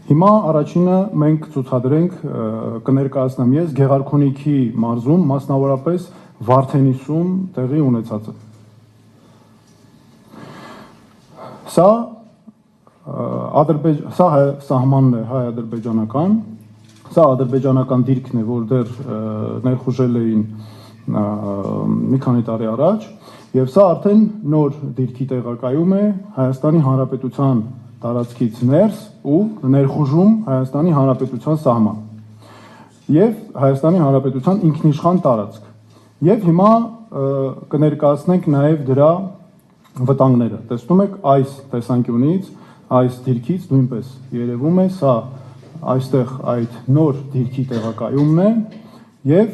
Հիմա առաջինը մենք ցուցադրենք կներկայացնեմ ես Գեղարքունիքի մարզում, մասնավորապես Վարդենիսում տեղի ունեցածը։ Սա սահմանն է հայ-ադրբեջանական, սա ադրբեջանական դիրքն է, որ դեռ ներխուժել էին մի քանի տարի առաջ, եւ սա արդեն նոր դիրքի տեղակայում է Հայաստանի Հանրապետության տարածքից ներս ու ներխուժում Հայաստանի Հանրապետության սահման եւ Հայաստանի Հանրապետության ինքնիշխան տարածք։ Եվ հիմա կներկայացնենք նաեւ դրա վտանգները։ Տեսնում եք այս տեսանկյունից, այս դիրքից նույնպես երևում է սա այստեղ այդ նոր դիրքի տեղակայումն է եւ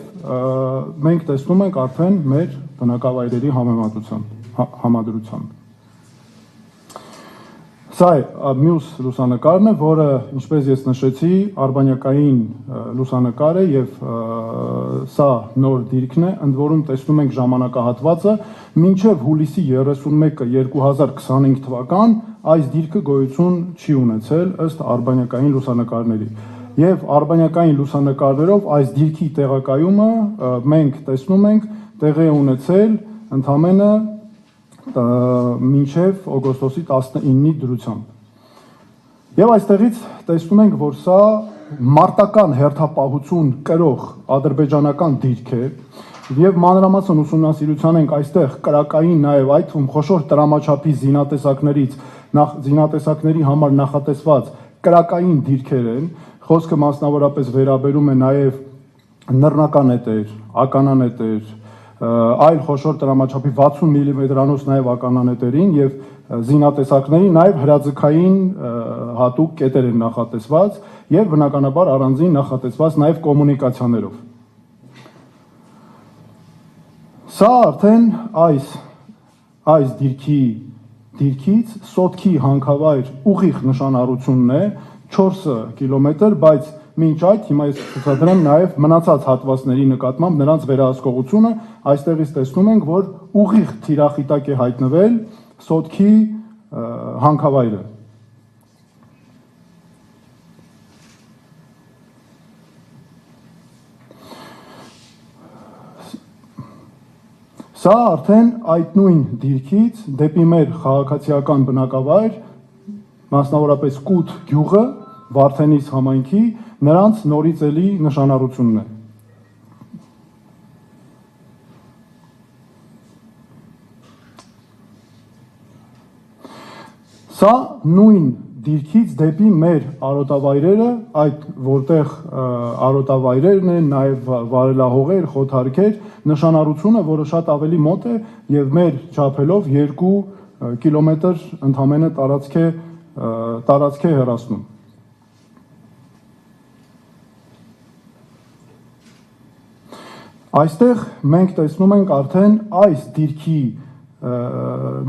մենք տեսնում ենք արդեն մեր բնակավայրերի համադրությամբ։ Սա է մյուս լուսանկարն է, որը, ինչպես ես նշեցի, արբանյակային լուսանկար է եւ սա նոր դիրքն է, ընդ որում տեսնում ենք ժամանակահատվածը, մինչեւ հուլիսի 31-ը 2025 թվական այս դիրքը գոյություն չի ունեցել ըստ արբանյակային լուսանկարների։ Եվ արբանյակային լուսանկարներով այս դիրքի տեղակայումը մենք տեսնում ենք տեղի ունեցել ընդամենը մինչև օգոստոսի 19-ի դրությամբ։ Եվ այստեղից տեսնում ենք, որ սա մարտական հերթապահություն կրող ադրբեջանական դիրք է եւ մանրամասն ուսումնասիրության ենք այստեղ կրակային նաեւ այդ թվում խոշոր տրամաչափի զինատեսակների համար նախատեսված կրակային դիրքեր են, խոսքը մասնավորապես վերաբերում է նաեւ նռնականետեր, ականանետեր, այլ խոշոր տրամաչափի 60 մմ-անոց նաև ականանետերին եւ զինատեսակների նաև հրաձգային հատուկ կետեր են նախատեսված եւ բնականաբար առանձին նախատեսված նաև կոմունիկացիաներով։ Սա արդեն այս դիրքից Սոտքի հանքավայր ուղիղ նշանառությունն է 4 կիլոմետր, բայց մինչ այդ հիմա ես ցուցադրեմ նաև մնացած հատվածների նկատմամբ նրանց վերահսկողությունը, այստեղից տեսնում ենք, որ ուղիղ թիրախիտակ է հայտնվել Սոտքի հանքավայրը։ Սա արդեն այդ նույն դիրքից դեպի մեր քաղաքացիական բնակավայր, մասնավորապես Կուտ գյուղը, Վարդենիս համայնքի նրանց նորից էլի նշանառությունն է։ Սա նույն դիրքից դեպի մեր արոտավայրերը, այդ որտեղ արոտավայրերն են, նաև վարելահողեր, խոթարքեր, նշանառությունը, որը շատ ավելի մոտ է եւ մեր չափելով 2 կիլոմետր ընդամենը տարածք է հեռացնում։ Այստեղ մենք տեսնում ենք արդեն այս դիրքի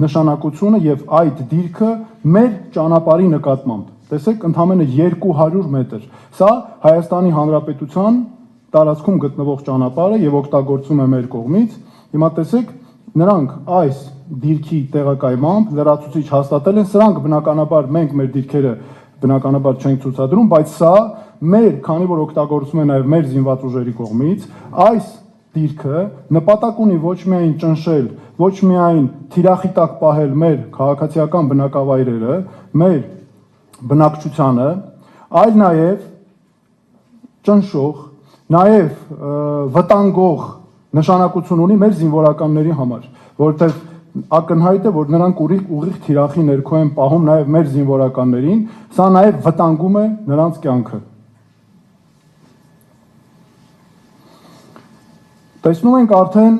նշանակությունը եւ այդ դիրքը մեր ճանապարհի նկատմամբ։ Տեսեք, ընդամենը 200 մետր։ Սա Հայաստանի Հանրապետության տարածքում գտնվող ճանապարհ է եւ օգտագործվում է մեր կողմից։ Հիմա տեսեք, նրանք այս դիրքի տեղակայմամբ լրացուցիչ հաստատել են, սրանք բնականաբար մենք մեր դիրքերը բնականաբար չենք ցուցադրում, բայց սա մեր, քանի որ օգտագործվում է նաեւ մեր զինված ուժերի կողմից, այս դիրքը նպատակ ունի ոչ միայն ճնշել, ոչ միայն թիրախիտակ պահել մեր քաղաքացիական բնակավայրերը, մեր բնակչությանը, այլ նաև ճնշող, նաև վտանգող նշանակություն ունի մեր զինվորականների համար, որովհետև ակնհայտ է, որ նրանք ուղիղ թիրախի ներքո են պահում նաև մեր զինվորականներին, սա նաև վտանգում է նրանց կյանքը։ Տեսնում ենք արդեն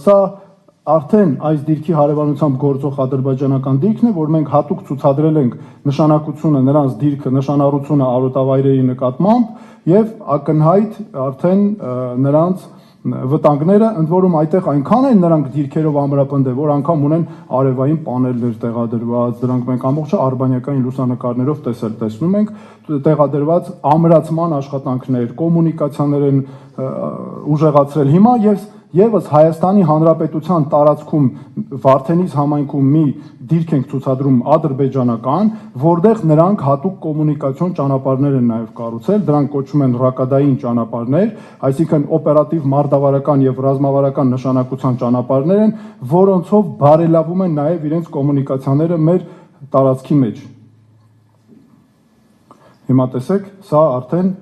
սա արդեն այս դիրքի հարևանությամբ գործող ադրբեջանական դիրքն է, որ մենք հատուկ ցուցադրել ենք նշանակությունը նրանց դիրքը, նշանառությունը արոտավայրերի նկատմամբ եւ ակնհայտ արդեն նրանց վտանգները, ընդ որում այդտեղ այնքան են նրանք դիրքերով ամրապնդել, որ անգամ ունեն արևային պանելներ տեղադրված, դրանք մենք ամբողջը արբանյակային լուսանկարներով տեսնում ենք, տեղադրված ամրացման աշխատանքներ, կոմունիկացիաներ են ուժեղացրել հիմա եւս Հայաստանի Հանրապետության տարածքում Վարդենիս համայնքում մի դիրք ենք ցուցադրում ադրբեջանական, որտեղ նրանք հատուկ կոմունիկացիոն ճանապարհներ են նաեւ կառուցել, դրանք կոչվում են ռակադային ճանապարհներ, այսինքն օպերատիվ մարտավարական եւ ռազմավարական նշանակության ճանապարհներ են, որոնցով բարելավում են նաեւ իրենց կոմունիկացիաները մեր տարածքի մեջ։ Հիմա տեսեք, սա արդեն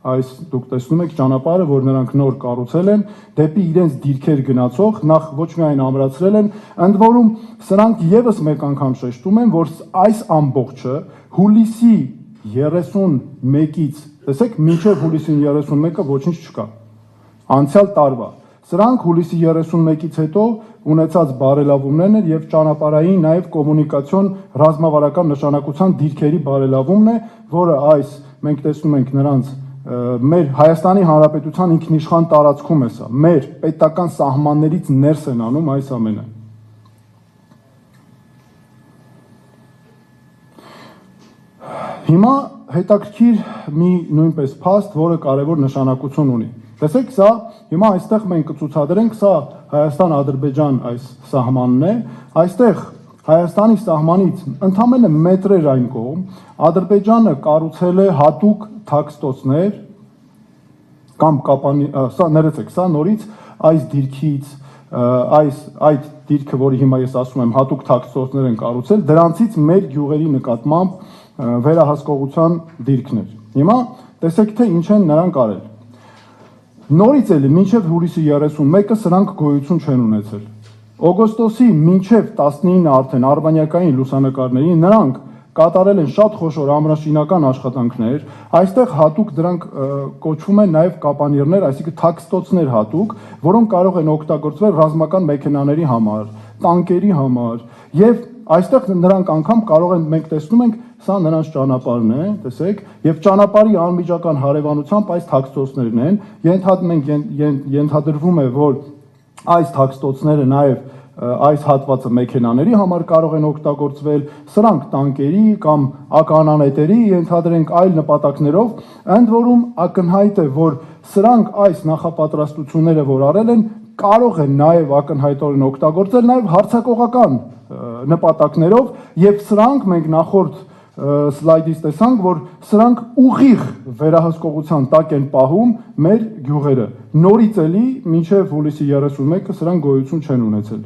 այս դուք տեսնում եք ճանապարհը, որ նրանք նոր կառուցել են, դեպի իրենց դիրքեր գնացող, նախ ոչ միայն ամրացրել են, ընդ որում սրանք եւս մեկ անգամ շեշտում են, որ այս ամբողջը հուլիսի 31-ից, տեսեք, մինչև հուլիսի 31-ը ոչինչ չկա։ Անցյալ տարվա։ Սրանք հուլիսի 31-ից հետո ունեցած բարելավումներն են եւ ճանապարհային նաեւ կոմունիկացիոն ռազմավարական նշանակության դիրքերի բարելավումն է, որը այս մենք տեսնում ենք նրանց մեր Հայաստանի Հանրապետության ինքնիշխան տարածքում է սա, մեր պետական սահմաններից ներս են անում այս ամենը։ Հիմա հետաքրքիր մի նույնպես փաստ, որը կարևոր նշանակություն ունի։ Տեսեք, սա հիմա այստեղ մենք կցուցադրենք, սա Հայաստան-Ադրբեջան այս սահմանն է, այստեղ Հայաստանի սահմանից ընդամենը մետրեր այն կողմ Ադրբեջանը կառուցել է հատուկ թաքստոցներ կամ կապանի, սա ներեցեք, սա նորից այս դիրքից, այդ դիրքը, որի հիմա ես ասում եմ, հատուկ թաքստոցներ են կառուցել, դրանցից մեր գյուղերի նկատմամբ վերահսկողության դիրքներ։ Հիմա տեսեք, թե ինչ են նրանք արել։ Նորից էլի մինչև հուլիսի 31-ը սրանք գոյություն չեն ունեցել։ Օգոստոսի մինչև 19-ը արդեն արբանյակային լուսանկարների նրանք կատարել են շատ խոշոր ամրաշինական աշխատանքներ, այստեղ հատուկ դրանք կոչվում են նաև կապանիրներ, այսինքն թաքստոցներ հատուկ, որոնք կարող են օգտագործվել ռազմական մեքենաների համար, տանկերի համար, եւ այստեղ նրանք անգամ կարող են, մենք տեսնում ենք, սա նրանց ճանապարհն է, տեսեք, եւ ճանապարհի անմիջական հարևանությամբ այս թաքստոցներն են, ենթադրվում է, որ այս թաքստոցները նաև այս հատվածը մեքենաների համար կարող են օգտագործվել, սրանք տանկերի կամ ականանետերի, ենթադրենք այլ նպատակներով, ընդ որում ակնհայտ է, որ սրանք այս նախապատրաստությունները, որ արել են, կարող են նաև ակնհայտորեն օգտագործել նաև հարձակողական նպատակներով, եւ սրանք մենք նախորդ սլայդից տեսանք, որ սրանք ուղիղ վերահսկողության տակ են պահում մեր գյուղերը։ Նորից էլի մինչև հուլիսի 31-ը սրանք գոյություն չեն ունեցել։